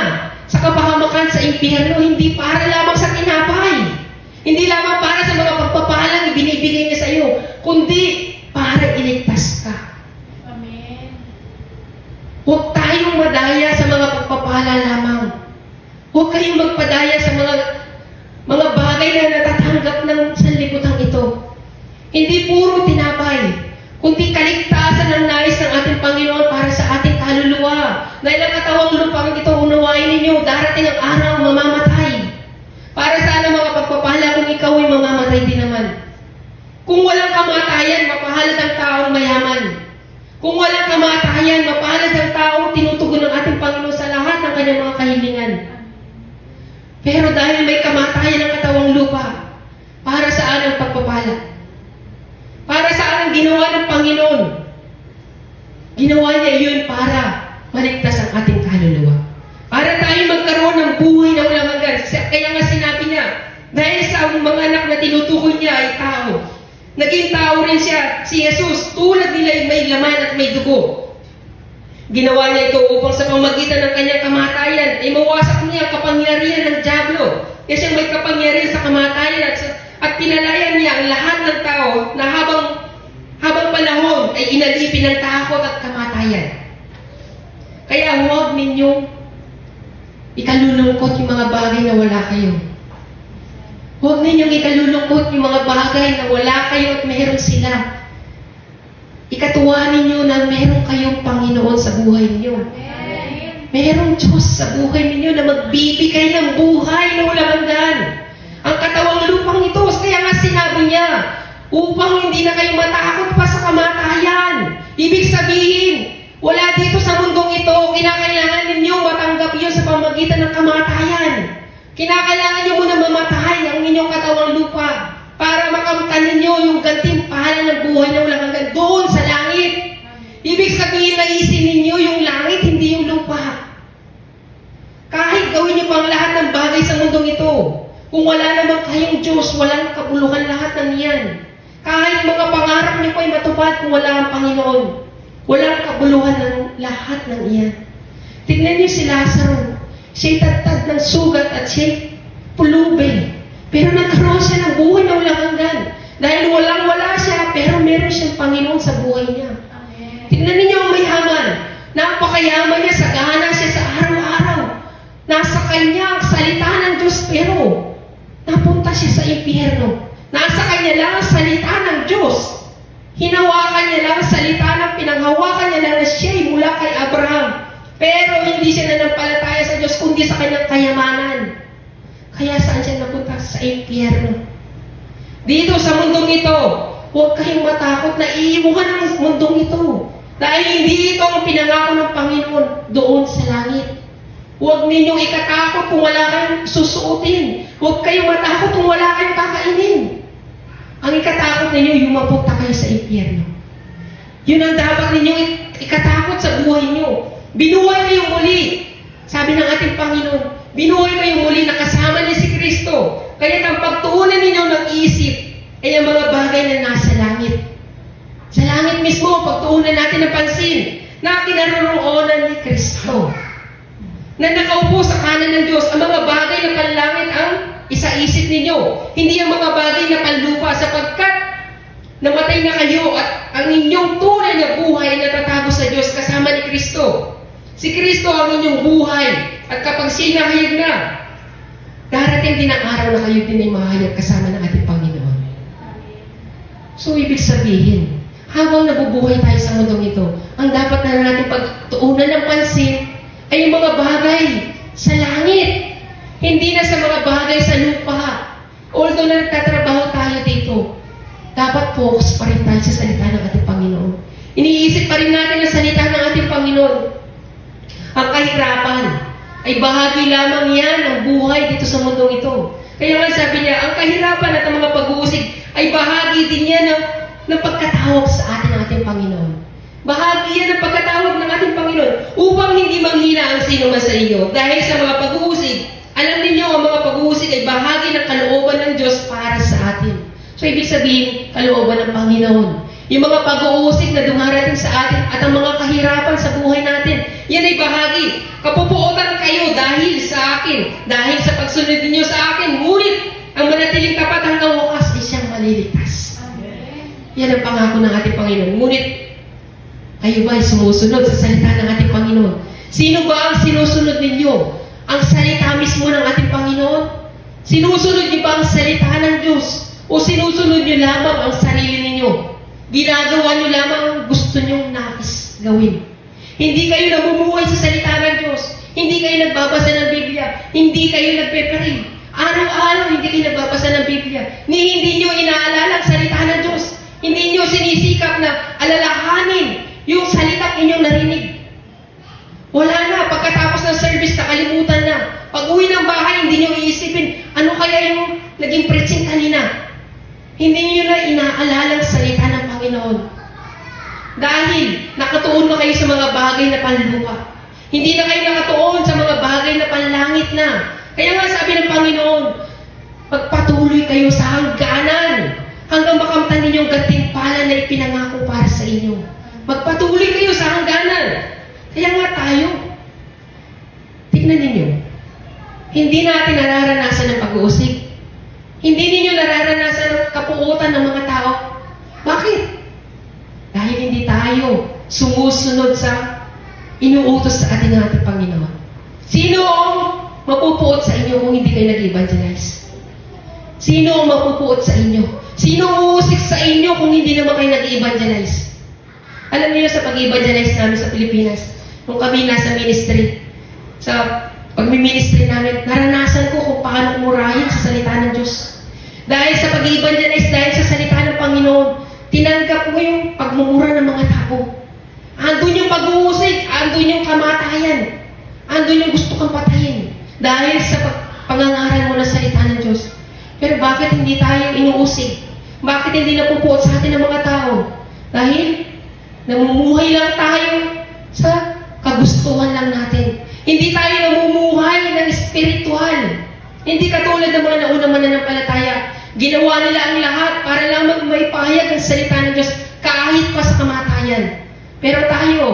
sa kapahamakan sa impyerno, hindi para lamang sa tinapay. Hindi lamang para sa mga pagpapalang ibinibigay niya sa iyo, kundi para iligtas ka. Amen. Huwag tayong madaya sa mga pagpapala lamang. Huwag kayong magpadaya sa mga bagay na natatanggap ng sanlibutan ito. Hindi puro tinapay, kundi kaligtasan ng nais ng ating Panginoon para sa ating kaluluwa. Dahil ang katawang lupang ito, unawain ninyo, darating ang araw mamamatay. Para sa mga pagpapala kung ikaw ay mamamatay din naman. Kung walang kamatayan, mapalad ang taong mayaman. Kung walang kamatayan, mapalad ang taong tinutugon ng ating Panginoon sa lahat ng kanyang mga kahilingan. Pero dahil may kamatayan ang katawang lupa, para saan ang pagpapala? Para saan ang ginawa ng Panginoon? Ginawa niya yun para maligtas ang ating kaluluwa. Para tayo magkaroon ng buhay na walang hanggan. Kaya nga sinabi niya, dahil sa mga anak na tinutukoy niya ay tao. Naging tao rin siya, si Jesus, tulad nila may laman at may dugo. Ginawa niya ito upang sa pamagitan ng kanyang kamatayan, ay mawasak niya ang kapangyarihan ng Diablo. Kasi may kapangyarihan sa kamatayan at pinalayan niya ang lahat ng tao na habang panahon ay inalipin ng takot at kamatayan. Kaya huwag ninyong ikalulungkot yung mga bagay na wala kayo. Huwag ninyong ikalulungkot yung mga bagay na wala kayo at meron sila. Ikatuwa ninyo na meron kayong Panginoon sa buhay ninyo. Merong Diyos sa buhay ninyo na magbibigay ng buhay na walang hanggan. Ang katawang lupang ito, kaya nga sinabi niya, upang hindi na kayo matakot pa sa kamatayan. Ibig sabihin, wala dito sa mundong ito, kinakailangan ninyo matanggap yun sa pamagitan ng kamatayan. Kinakailangan nyo muna mamatay ang inyong katawang lupa para makamtan ninyo yung gantimpalan ng buhay na walang hanggan doon sa langit. Ibig sabihin, naisin ninyo yung langit, hindi yung lupa. Kahit gawin nyo pang lahat ng bagay sa mundong ito, kung wala naman kayong Diyos, walang kabuluhan lahat ng yan. Kahit mga pangarap niyo po ay matupad kung wala ang Panginoon. Walang kabuluhan ng lahat ng iyan. Tignan niyo si Lazaro. Siya'y tagtad ng sugat at siya'y pulubin. Pero nagkaroon siya ng buhay na walang hanggan. Dahil walang-wala siya, pero meron siyang Panginoon sa buhay niya. Tignan niyo ang mayaman. Napakayaman niya, sagana siya sa araw-araw. Nasa kanya ang salita ng Diyos, pero napunta siya sa impyerno. Nasa kanya lang ang salita ng Diyos. Hinawakan niya lang ang salita ng pinanghawakan niya lang na siya'y mula kay Abraham. Pero hindi siya nanampalataya sa Diyos, kundi sa kanyang kayamanan. Kaya saan siya napunta? Sa impyerno. Dito sa mundong ito, huwag kayong matakot na iiwan ang mundong ito. Dahil hindi ito ang pinangako ng Panginoon doon sa langit. Huwag ninyong ikatakot kung wala kayong susuotin. Huwag kayong matakot kung wala kayong kakainin. Ang ikatakot ninyo, yung mapunta kayo sa impyerno. Yun ang dapat ninyong ikatakot sa buhay nyo. Binuhay kayo muli. Sabi ng ating Panginoon, binuhay kayo muli na kasama niya si Kristo. Kaya ang pagtuunan ninyo ng isip ay ang mga bagay na nasa langit. Sa langit mismo, pagtuunan natin ng pansin na kinaroroonan ni Kristo. Na nakaupo sa kanan ng Diyos, ang mga bagay na panlangit ang isaisip ninyo. Hindi ang mga bagay na panlupa sapagkat namatay na kayo at ang inyong tunay na buhay na natatago sa Diyos kasama ni Kristo. Si Kristo ang inyong buhay at kapag siya nahayag na, darating din ang araw na kayo din ay mahayag kasama ng ating Panginoon. So, ibig sabihin, habang nabubuhay tayo sa mundong ito, ang dapat na natin pagtuunan ng pansin ay yung mga bagay sa langit. Hindi na sa mga bagay sa lupa. Although na nagtatrabaho tayo dito, dapat focus pa rin tayo sa salita ng ating Panginoon. Iniisip pa rin natin ang salita ng ating Panginoon. Ang kahirapan ay bahagi lamang yan ng buhay dito sa mundong ito. Kaya nga sabi niya, ang kahirapan at ang mga pag-uusig ay bahagi din yan ng pagkatawag sa atin ng ating Panginoon. Bahagi yan ng pagkatawag ng ating Panginoon upang hindi manghina ang sino man sa inyo. Dahil sa mga pag-uusig, alam niyo ang mga pag-uusig ay bahagi ng kalooban ng Diyos para sa atin. So, ibig sabihin, kalooban ng Panginoon. Yung mga pag-uusig na dumarating sa atin at ang mga kahirapan sa buhay natin, yan ay bahagi. Kapupuotan kayo dahil sa akin, dahil sa pagsunod ninyo sa akin. Ngunit, ang manatiling tapat hanggang wakas ay siyang maliligtas. Yan ang pangako ng ating Panginoon. Ngunit, kayo ba ay sumusunod sa salita ng ating Panginoon? Sino ba ang sinusunod ninyo? Ang salita mismo ng ating Panginoon? Sinusunod niyo ba ang salita ng Diyos? O sinusunod niyo lamang ang sarili ninyo? Ginagawa niyo lamang ang gusto niyong nais gawin. Hindi kayo namumuhay sa salita ng Diyos. Hindi kayo nagbabasa ng Biblia. Hindi kayo nagpe-pray. Araw-araw hindi kayo nagbabasa ng Biblia. Hindi niyo inaalala ang salita ng Diyos. Hindi niyo sinisikap na alalahanin yung salitang inyong narinig. Wala na. Pagkatapos ng service, nakalimutan na. Pag uwi ng bahay, hindi niyo iisipin, ano kaya yung naging preaching kanina? Hindi niyo na inaalala ang salita ng Panginoon. Dahil nakatuon na kayo sa mga bagay na panlupa. Hindi na kayo nakatuon sa mga bagay na panlangit na. Kaya nga sabi ng Panginoon, magpatuloy kayo sa hangganan hanggang makamtan ninyo ang gantimpala na ipinangako para sa inyo. Magpatuloy kayo sa hangganan. Kaya nga tayo, tignan ninyo, hindi natin nararanasan ng pag-uusig. Hindi ninyo nararanasan ang kapuutan ng mga tao. Bakit? Dahil hindi tayo sumusunod sa inuutos sa atin ng ating Panginoon. Sino ang mapupuot sa inyo kung hindi kayo nag-evangelize? Sino ang mapupuot sa inyo? Sino ang uusik sa inyo kung hindi naman kayo nag-evangelize? Alam niyo sa pag-evangelize namin sa Pilipinas, nung kami nasa ministry, sa pag-ministry namin, naranasan ko kung paano murahin sa salita ng Diyos. Dahil sa pag-evangelize, dahil sa salita ng Panginoon, tinanggap ko yung pagmumura ng mga tao. Andun yung pag-uusig, andun yung kamatayan, andun yung gusto kang patayin. Dahil sa pangangaral mo ng salita ng Diyos. Pero bakit hindi tayo inuusig? Bakit hindi napupuot sa atin ng mga tao? Dahil namumuhay lang tayo sa kagustuhan lang natin. Hindi tayo namumuhay ng spiritual. Hindi katulad ng mga naunang mananampalataya Ginawa nila ang lahat para lamang maipahayag ang salita ng Diyos kahit pa sa kamatayan. Pero tayo,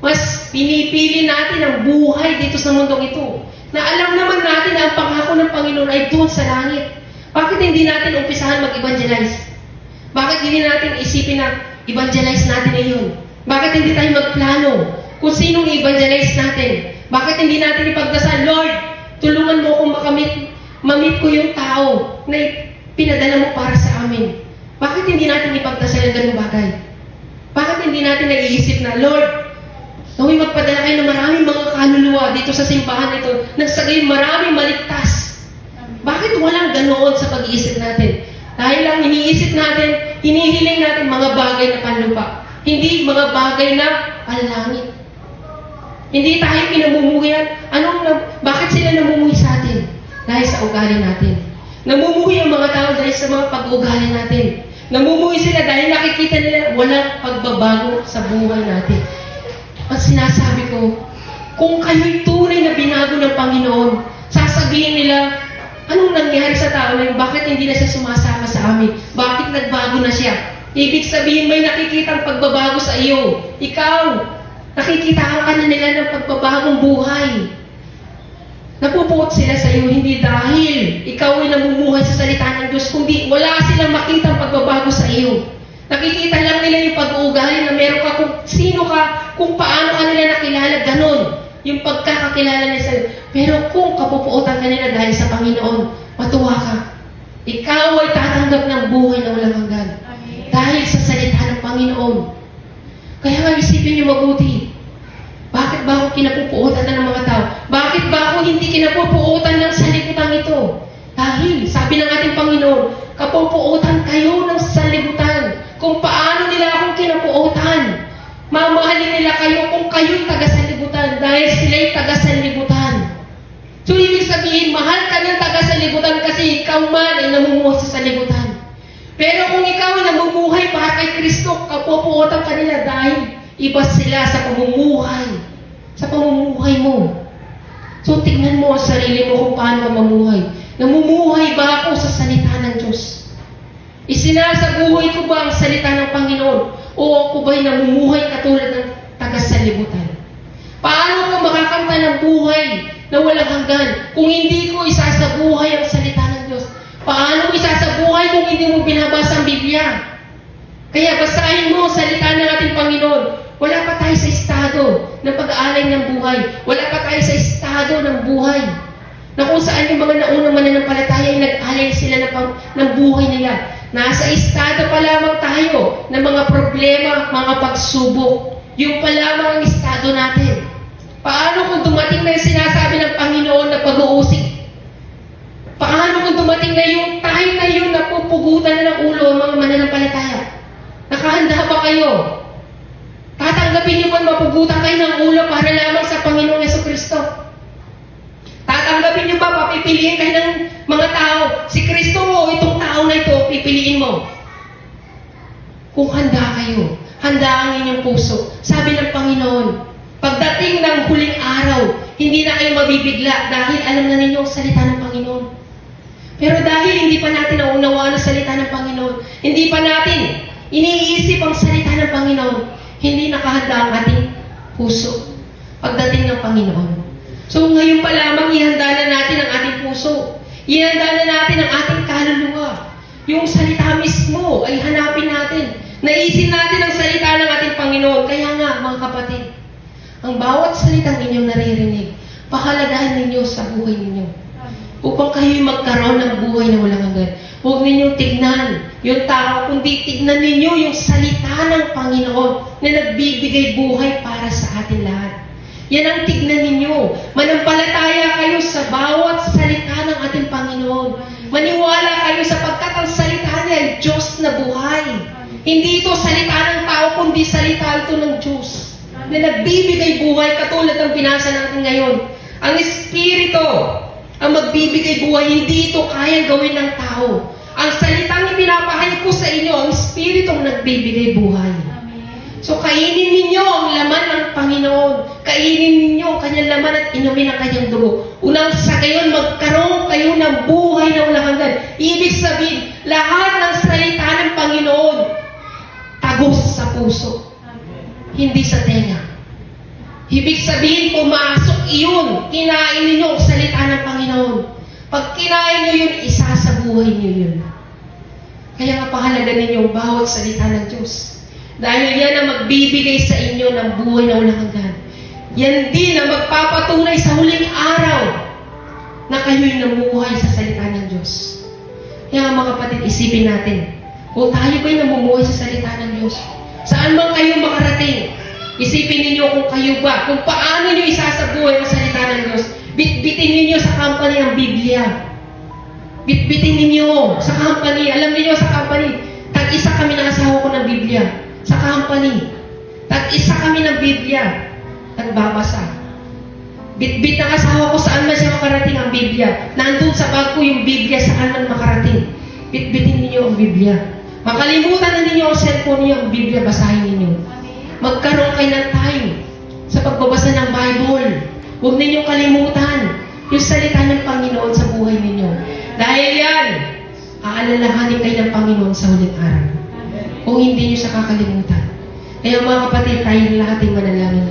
mas pinipili natin ang buhay dito sa mundong ito. Na alam naman natin na ang pangako ng Panginoon ay doon sa langit. Bakit hindi natin umpisahan mag-evangelize? Bakit hindi natin isipin na evangelize natin ngayon? Bakit hindi tayo magplano kung sinong i-evangelize natin? Bakit hindi natin ipagdasal, Lord, tulungan mo akong mamit ko yung tao na pinadala mo para sa amin? Bakit hindi natin ipagdasal ang ganung bagay? Bakit hindi natin naiisip na, Lord, naway magpadala kayo ng maraming mga kaluluwa dito sa simbahan ito, nang sa gayon maraming maligtas? Bakit walang ganoon sa pag-iisip natin? Dahil lang iniisip natin, hinihiling natin mga bagay na panlupa, hindi mga bagay na panlangit. Hindi tayo pinamumuhian. Bakit sila namumuhi sa atin? Dahil sa ugali natin. Namumuhi ang mga tao dahil sa mga pag-uugali natin. Namumuhi sila dahil nakikita nila walang pagbabago sa buhay natin. At sinasabi ko, kung kayo'y tunay na binago ng Panginoon, sasabihin nila, anong nangyari sa tao na yun? Bakit hindi na siya sumasama sa amin? Bakit nagbago na siya? Ibig sabihin, may nakikitang pagbabago sa iyo. Ikaw, nakikitaan ka na nila ng pagbabagong buhay. Napupuot sila sa iyo, hindi dahil ikaw ay namumuhay sa salita ng Diyos, kundi wala silang makitang pagbabago sa iyo. Nakikita lang nila yung pag-uugali na meron ka kung sino ka, kung paano ka nila nakilala, ganon. Yung pagkakakilala nila sa'yo. Pero kung kapupuotan ka nila dahil sa Panginoon, matuwa ka. Ikaw ay tatanggap ng buhay na walang hanggan. Dahil sa salita ng Panginoon. Kaya nga isipin niyo mabuti. Bakit ba ako kinapupuotan ng mga tao? Bakit ba ako hindi kinapupuotan ng sanlibutan ito? Dahil, sabi ng ating Panginoon, kapupuotan kayo ng sanlibutan. Kung paano nila akong kinapuotan. Mamahalin nila kayo kung kayo'y taga-sanlibutan dahil sila'y taga-sanlibutan. So, ibig sabihin, mahal ka ng taga-sanlibutan kasi ikaw man ay namumuhay sa sanlibutan. Pero kung ikaw ay namumuhay para kay Kristo, kapupuotan ka nila dahil iba sila sa pamumuhay mo. So, tingnan mo ang sarili mo kung paano ka mamuhay. Namumuhay ba ako sa salita ng Diyos? Isinasabuhay ko ba ang salita ng Panginoon? O ako ba'y namumuhay katulad ng taga-sanlibutan? Paano ko makakanta ng buhay na walang hanggan kung hindi ko isasabuhay ang salita ng Diyos? Paano ko isasabuhay kung hindi mo binabasa ang Biblia? Kaya basahin mo ang salita ng ating Panginoon. Wala pa tayo sa estado ng pag-aalay ng buhay. Wala pa tayo sa estado ng buhay na kung saan yung mga naunang mananampalataya ay nag-alay sila ng buhay nila. Nasa estado pa lamang tayo ng mga problema, mga pagsubok. Yung pa lamang ang estado natin. Paano kung dumating na yung sinasabi ng Panginoon na pag-uusig? Paano kung dumating na yung time na yun na pupugutan na ng ulo ang mga mananampalataya? Nakahanda ba kayo? Tatanggapin niyo ba mapugutan kayo ng ulo para lamang sa Panginoong Jesucristo? Tatanggapin niyo ba, papipiliin kayo ng mga tao, si Kristo mo, itong tao na ito, pipiliin mo? Kung handa kayo, handa ang inyong puso. Sabi ng Panginoon, pagdating ng huling araw, hindi na kayo mabibigla dahil alam na ninyo ang salita ng Panginoon. Pero dahil hindi pa natin naunawaan ang salita ng Panginoon, hindi pa natin iniisip ang salita ng Panginoon, hindi nakahanda ang ating puso pagdating ng Panginoon. So ngayon pa lamang ihanda na natin ang ating puso. Ihanda na natin ang ating kaluluwa. Yung salita mismo ay hanapin natin. Naisin natin ang salita ng ating Panginoon. Kaya nga, mga kapatid, ang bawat salitang inyong naririnig, pahalagahan ninyo sa buhay ninyo. Upang kayo'y magkaroon ng buhay na walang hanggan. Huwag ninyong tignan yung tao, kundi tignan ninyo yung salita ng Panginoon na nagbibigay buhay para sa atin lahat. Yan ang tignan ninyo. Manampalataya kayo sa bawat salita ng ating Panginoon. Maniwala kayo sapagkat ang salita niya ay Diyos na buhay. Hindi ito salita ng tao, kundi salita ito ng Diyos na nagbibigay buhay katulad ng binasa natin ngayon. Ang Espiritu ang magbibigay buhay, hindi ito kayang gawin ng tao. Ang salitang ipinapahayag ko sa inyo, ang Espiritu ang nagbibigay buhay. So, kainin ninyo ang laman ng Panginoon. Kainin ninyo ang kanyang laman at inumin ang kanyang dugo. Unang sa gayon, magkaroon kayo ng buhay na walang hanggan. Ibig sabihin, lahat ng salita ng Panginoon, tagos sa puso. Hindi sa tenga. Ibig sabihin, pumasok iyon. Kinain ninyo ang salita ng Panginoon. Pag kinain nyo yun, isa sa buhay nyo yun. Kaya nga pahalaga ninyo bawat salita ng Diyos. Dahil yan ang magbibigay sa inyo ng buhay na walang hanggan. Yan din ang magpapatunay sa huling araw na kayo'y namuhay sa salita ng Diyos. Kaya mga kapatid, isipin natin, kung tayo ba'y namumuhay sa salita ng Diyos, saan man kayo makarating, isipin ninyo kung kayo ba, kung paano nyo isasabuhay ang salita ng Diyos. Bitbitin ninyo sa company ang Biblia. Bitbitin ninyo sa company. Alam niyo sa company, tag-isa kami ng asawa ko ng Biblia. Sa company, tag-isa kami ng Biblia. Nagbabasa. Bitbit ng asawa ko saan man siya makarating ang Biblia. Nandun sa bag ko yung Biblia saan man makarating. Bitbitin ninyo ang Biblia. Makalimutan na ninyo ang cellphone niyo, ang Biblia, basahin ninyo. Magkaroon kayo ng time sa pagbabasa ng Bible. Huwag ninyong kalimutan yung salita ng Panginoon sa buhay ninyo. Dahil yan, aalalahanin kayo ng Panginoon sa huling araw. Kung hindi nyo siya kakalimutan. Kaya mga kapatid, tayo lahat ay manalangin.